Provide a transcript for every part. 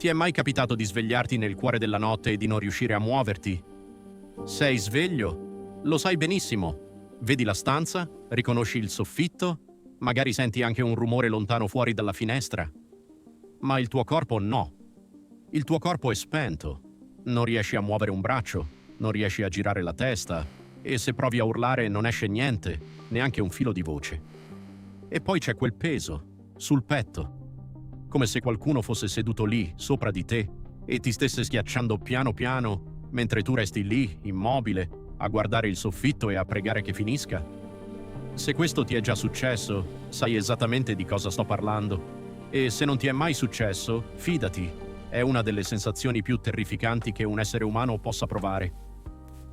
Ti è mai capitato di svegliarti nel cuore della notte e di non riuscire a muoverti? Sei sveglio? Lo sai benissimo. Vedi la stanza? Riconosci il soffitto? Magari senti anche un rumore lontano fuori dalla finestra. Ma il tuo corpo no. Il tuo corpo è spento. Non riesci a muovere un braccio, non riesci a girare la testa e se provi a urlare non esce niente, neanche un filo di voce. E poi c'è quel peso, sul petto. Come se qualcuno fosse seduto lì, sopra di te, e ti stesse schiacciando piano piano, mentre tu resti lì, immobile, a guardare il soffitto e a pregare che finisca. Se questo ti è già successo, sai esattamente di cosa sto parlando. E se non ti è mai successo, fidati, è una delle sensazioni più terrificanti che un essere umano possa provare.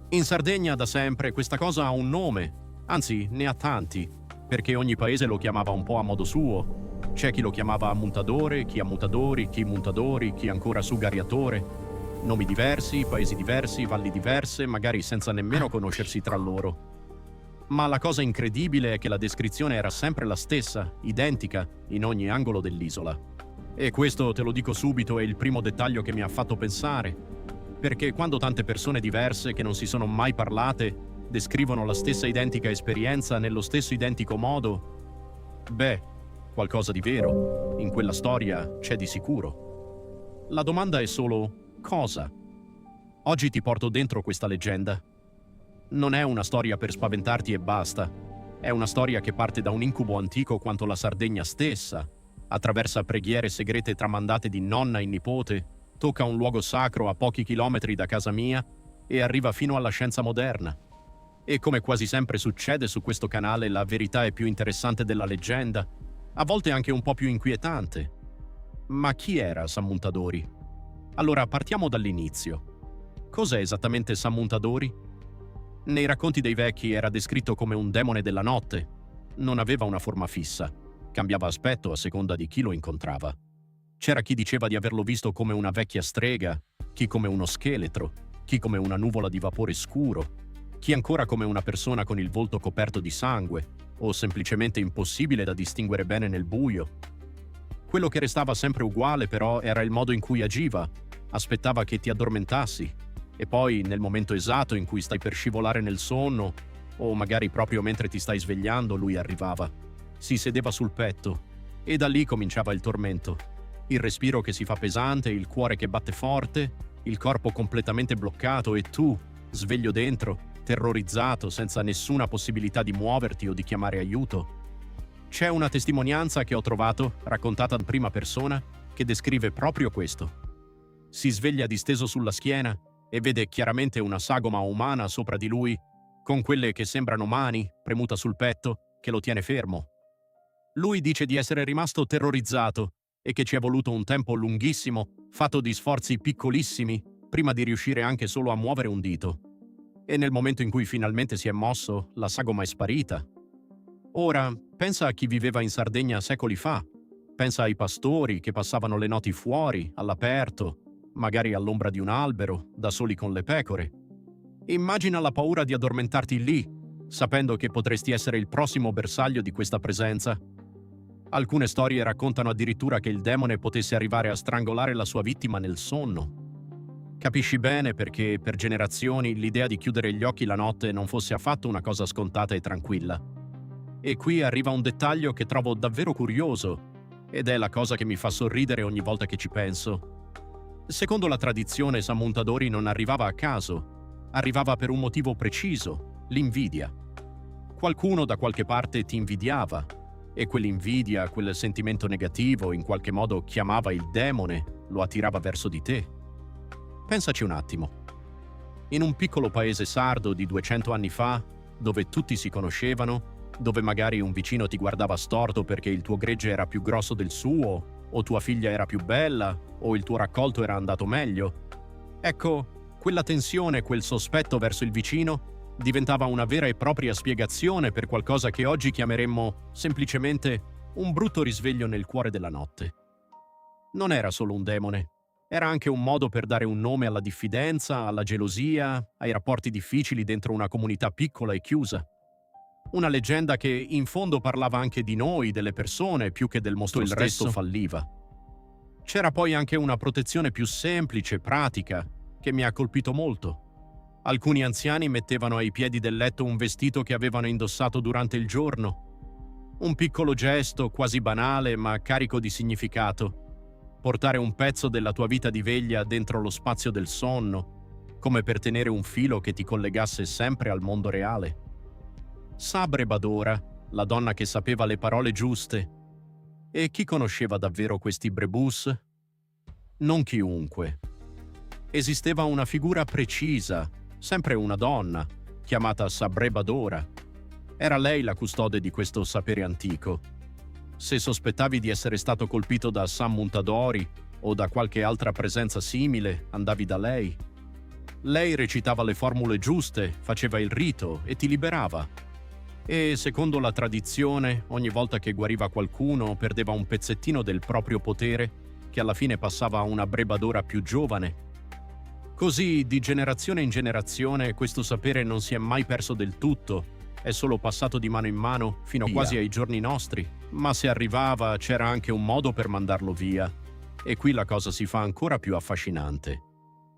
In Sardegna, da sempre, questa cosa ha un nome, anzi, ne ha tanti, perché ogni paese lo chiamava un po' a modo suo. C'è chi lo chiamava ammuntadore, chi ammutadori, chi muntadori, chi ancora sugariatore. Nomi diversi, paesi diversi, valli diverse, magari senza nemmeno conoscersi tra loro. Ma la cosa incredibile è che la descrizione era sempre la stessa, identica, in ogni angolo dell'isola. E questo, te lo dico subito, è il primo dettaglio che mi ha fatto pensare. Perché quando tante persone diverse che non si sono mai parlate descrivono la stessa identica esperienza nello stesso identico modo, beh, qualcosa di vero, in quella storia c'è di sicuro. La domanda è solo cosa? Oggi ti porto dentro questa leggenda. Non è una storia per spaventarti e basta. È una storia che parte da un incubo antico quanto la Sardegna stessa, attraversa preghiere segrete tramandate di nonna in nipote, tocca un luogo sacro a pochi chilometri da casa mia e arriva fino alla scienza moderna. E come quasi sempre succede su questo canale, la verità è più interessante della leggenda, a volte anche un po' più inquietante. Ma chi era Sammuntadori? Allora partiamo dall'inizio. Cos'è esattamente Sammuntadori? Nei racconti dei vecchi era descritto come un demone della notte. Non aveva una forma fissa, cambiava aspetto a seconda di chi lo incontrava. C'era chi diceva di averlo visto come una vecchia strega, chi come uno scheletro, chi come una nuvola di vapore scuro, chi ancora come una persona con il volto coperto di sangue, o semplicemente impossibile da distinguere bene nel buio. Quello che restava sempre uguale, però, era il modo in cui agiva. Aspettava che ti addormentassi, e poi, nel momento esatto in cui stai per scivolare nel sonno, o magari proprio mentre ti stai svegliando, lui arrivava. Si sedeva sul petto, e da lì cominciava il tormento. Il respiro che si fa pesante, il cuore che batte forte, il corpo completamente bloccato e tu, sveglio dentro, terrorizzato, senza nessuna possibilità di muoverti o di chiamare aiuto. C'è una testimonianza che ho trovato, raccontata in prima persona, che descrive proprio questo. Si sveglia disteso sulla schiena e vede chiaramente una sagoma umana sopra di lui, con quelle che sembrano mani, premuta sul petto, che lo tiene fermo. Lui dice di essere rimasto terrorizzato e che ci è voluto un tempo lunghissimo, fatto di sforzi piccolissimi, prima di riuscire anche solo a muovere un dito. E nel momento in cui finalmente si è mosso, la sagoma è sparita. Ora, pensa a chi viveva in Sardegna secoli fa. Pensa ai pastori che passavano le noti fuori, all'aperto, magari all'ombra di un albero, da soli con le pecore. Immagina la paura di addormentarti lì, sapendo che potresti essere il prossimo bersaglio di questa presenza. Alcune storie raccontano addirittura che il demone potesse arrivare a strangolare la sua vittima nel sonno. Capisci bene perché, per generazioni, l'idea di chiudere gli occhi la notte non fosse affatto una cosa scontata e tranquilla. E qui arriva un dettaglio che trovo davvero curioso, ed è la cosa che mi fa sorridere ogni volta che ci penso. Secondo la tradizione, Sammuntadori non arrivava a caso, arrivava per un motivo preciso, l'invidia. Qualcuno da qualche parte ti invidiava, e quell'invidia, quel sentimento negativo, in qualche modo chiamava il demone, lo attirava verso di te. Pensaci un attimo. In un piccolo paese sardo di 200 anni fa, dove tutti si conoscevano, dove magari un vicino ti guardava storto perché il tuo gregge era più grosso del suo, o tua figlia era più bella, o il tuo raccolto era andato meglio. Ecco, quella tensione, quel sospetto verso il vicino diventava una vera e propria spiegazione per qualcosa che oggi chiameremmo semplicemente un brutto risveglio nel cuore della notte. Non era solo un demone. Era anche un modo per dare un nome alla diffidenza, alla gelosia, ai rapporti difficili dentro una comunità piccola e chiusa. Una leggenda che in fondo parlava anche di noi, delle persone, più che del mostro stesso. Il resto falliva. C'era poi anche una protezione più semplice, pratica, che mi ha colpito molto. Alcuni anziani mettevano ai piedi del letto un vestito che avevano indossato durante il giorno. Un piccolo gesto, quasi banale, ma carico di significato. Portare un pezzo della tua vita di veglia dentro lo spazio del sonno, come per tenere un filo che ti collegasse sempre al mondo reale. Sabre Badora, la donna che sapeva le parole giuste. E chi conosceva davvero questi Brebus? Non chiunque. Esisteva una figura precisa, sempre una donna, chiamata Sabre Badora. Era lei la custode di questo sapere antico. Se sospettavi di essere stato colpito da Sammuntadori o da qualche altra presenza simile, andavi da lei. Lei recitava le formule giuste, faceva il rito e ti liberava. E, secondo la tradizione, ogni volta che guariva qualcuno perdeva un pezzettino del proprio potere che alla fine passava a una Brebadora più giovane. Così, di generazione in generazione, questo sapere non si è mai perso del tutto, è solo passato di mano in mano fino quasi ai giorni nostri. Ma se arrivava, c'era anche un modo per mandarlo via. E qui la cosa si fa ancora più affascinante.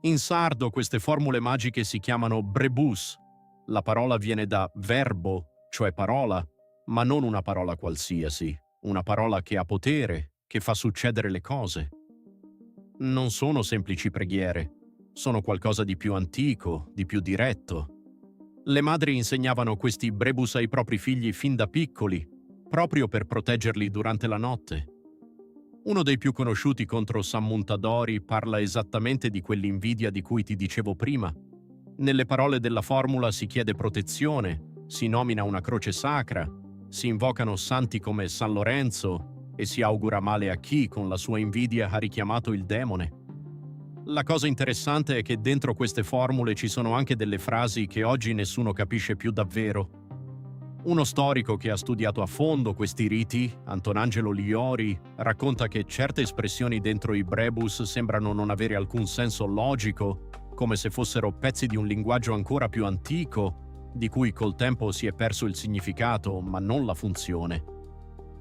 In sardo queste formule magiche si chiamano Brebus. La parola viene da verbo, cioè parola, ma non una parola qualsiasi, una parola che ha potere, che fa succedere le cose. Non sono semplici preghiere, sono qualcosa di più antico, di più diretto. Le madri insegnavano questi Brebus ai propri figli fin da piccoli, proprio per proteggerli durante la notte. Uno dei più conosciuti contro Sammuntadori parla esattamente di quell'invidia di cui ti dicevo prima. Nelle parole della formula si chiede protezione, si nomina una croce sacra, si invocano santi come San Lorenzo e si augura male a chi con la sua invidia ha richiamato il demone. La cosa interessante è che dentro queste formule ci sono anche delle frasi che oggi nessuno capisce più davvero. Uno storico che ha studiato a fondo questi riti, Antonangelo Liori, racconta che certe espressioni dentro i Brebus sembrano non avere alcun senso logico, come se fossero pezzi di un linguaggio ancora più antico, di cui col tempo si è perso il significato, ma non la funzione.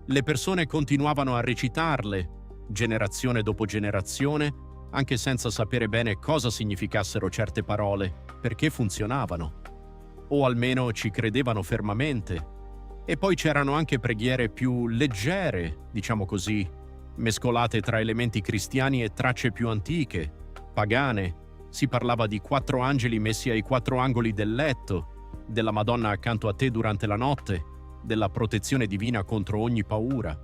Le persone continuavano a recitarle, generazione dopo generazione, anche senza sapere bene cosa significassero certe parole, perché funzionavano. O almeno ci credevano fermamente. E poi c'erano anche preghiere più leggere, diciamo così, mescolate tra elementi cristiani e tracce più antiche, pagane. Si parlava di 4 angeli messi ai 4 angoli del letto, della Madonna accanto a te durante la notte, della protezione divina contro ogni paura.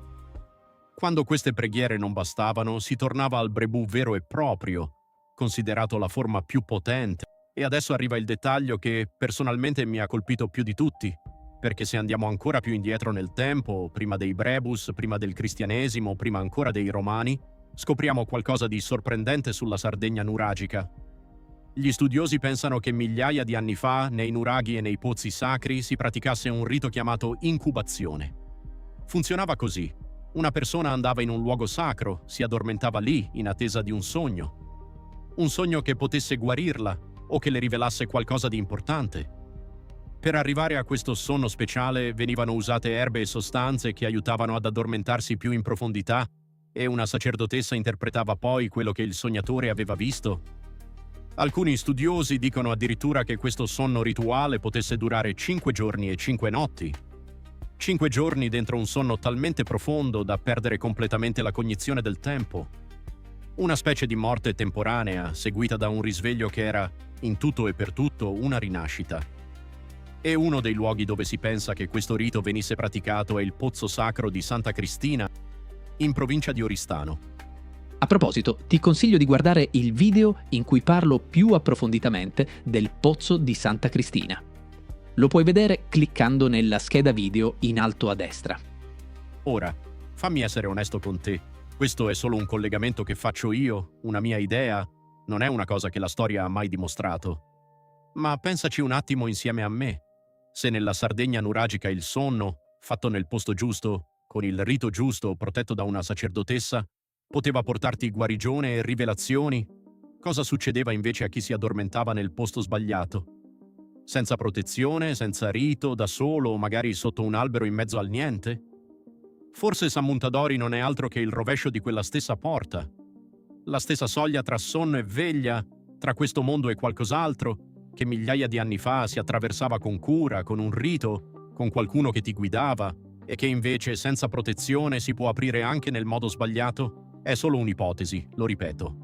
Quando queste preghiere non bastavano, si tornava al Brebù vero e proprio, considerato la forma più potente. E adesso arriva il dettaglio che personalmente mi ha colpito più di tutti, perché se andiamo ancora più indietro nel tempo, prima dei Brebus, prima del cristianesimo, prima ancora dei Romani, scopriamo qualcosa di sorprendente sulla Sardegna nuragica. Gli studiosi pensano che migliaia di anni fa, nei nuraghi e nei pozzi sacri, si praticasse un rito chiamato incubazione. Funzionava così. Una persona andava in un luogo sacro, si addormentava lì, in attesa di un sogno. Un sogno che potesse guarirla o che le rivelasse qualcosa di importante. Per arrivare a questo sonno speciale venivano usate erbe e sostanze che aiutavano ad addormentarsi più in profondità e una sacerdotessa interpretava poi quello che il sognatore aveva visto. Alcuni studiosi dicono addirittura che questo sonno rituale potesse durare 5 giorni e 5 notti. 5 giorni dentro un sonno talmente profondo da perdere completamente la cognizione del tempo. Una specie di morte temporanea, seguita da un risveglio che era, in tutto e per tutto, una rinascita. E uno dei luoghi dove si pensa che questo rito venisse praticato è il Pozzo Sacro di Santa Cristina, in provincia di Oristano. A proposito, ti consiglio di guardare il video in cui parlo più approfonditamente del Pozzo di Santa Cristina. Lo puoi vedere cliccando nella scheda video in alto a destra. Ora, fammi essere onesto con te. Questo è solo un collegamento che faccio io, una mia idea, non è una cosa che la storia ha mai dimostrato. Ma pensaci un attimo insieme a me. Se nella Sardegna nuragica il sonno, fatto nel posto giusto, con il rito giusto, protetto da una sacerdotessa, poteva portarti guarigione e rivelazioni, cosa succedeva invece a chi si addormentava nel posto sbagliato? Senza protezione, senza rito, da solo, magari sotto un albero in mezzo al niente? Forse Sammuntadori non è altro che il rovescio di quella stessa porta. La stessa soglia tra sonno e veglia, tra questo mondo e qualcos'altro, che migliaia di anni fa si attraversava con cura, con un rito, con qualcuno che ti guidava, e che invece senza protezione si può aprire anche nel modo sbagliato, è solo un'ipotesi, lo ripeto.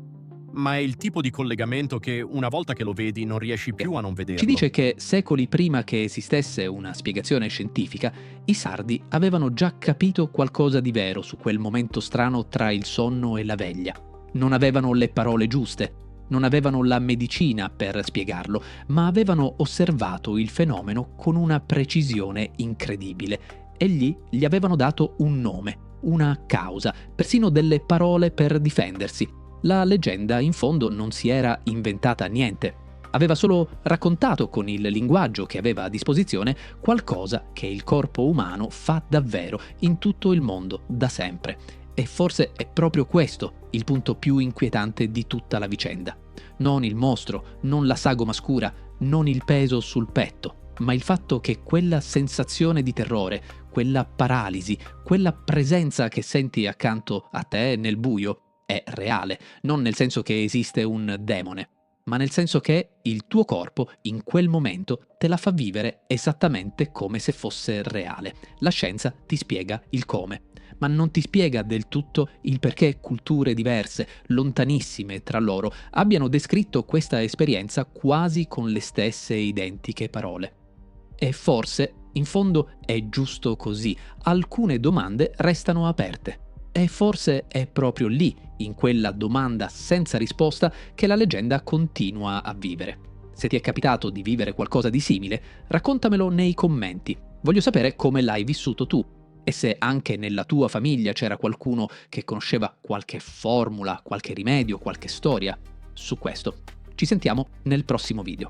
Ma è il tipo di collegamento che, una volta che lo vedi, non riesci più a non vederlo. Ci dice che secoli prima che esistesse una spiegazione scientifica, i sardi avevano già capito qualcosa di vero su quel momento strano tra il sonno e la veglia. Non avevano le parole giuste, non avevano la medicina per spiegarlo, ma avevano osservato il fenomeno con una precisione incredibile e gli avevano dato un nome, una causa, persino delle parole per difendersi. La leggenda, in fondo, non si era inventata niente. Aveva solo raccontato con il linguaggio che aveva a disposizione qualcosa che il corpo umano fa davvero in tutto il mondo, da sempre. E forse è proprio questo il punto più inquietante di tutta la vicenda. Non il mostro, non la sagoma scura, non il peso sul petto, ma il fatto che quella sensazione di terrore, quella paralisi, quella presenza che senti accanto a te nel buio, è reale, non nel senso che esiste un demone, ma nel senso che il tuo corpo in quel momento te la fa vivere esattamente come se fosse reale. La scienza ti spiega il come, ma non ti spiega del tutto il perché culture diverse, lontanissime tra loro, abbiano descritto questa esperienza quasi con le stesse identiche parole. E forse, in fondo, è giusto così. Alcune domande restano aperte. E forse è proprio lì, in quella domanda senza risposta, che la leggenda continua a vivere. Se ti è capitato di vivere qualcosa di simile, raccontamelo nei commenti. Voglio sapere come l'hai vissuto tu e se anche nella tua famiglia c'era qualcuno che conosceva qualche formula, qualche rimedio, qualche storia su questo. Ci sentiamo nel prossimo video.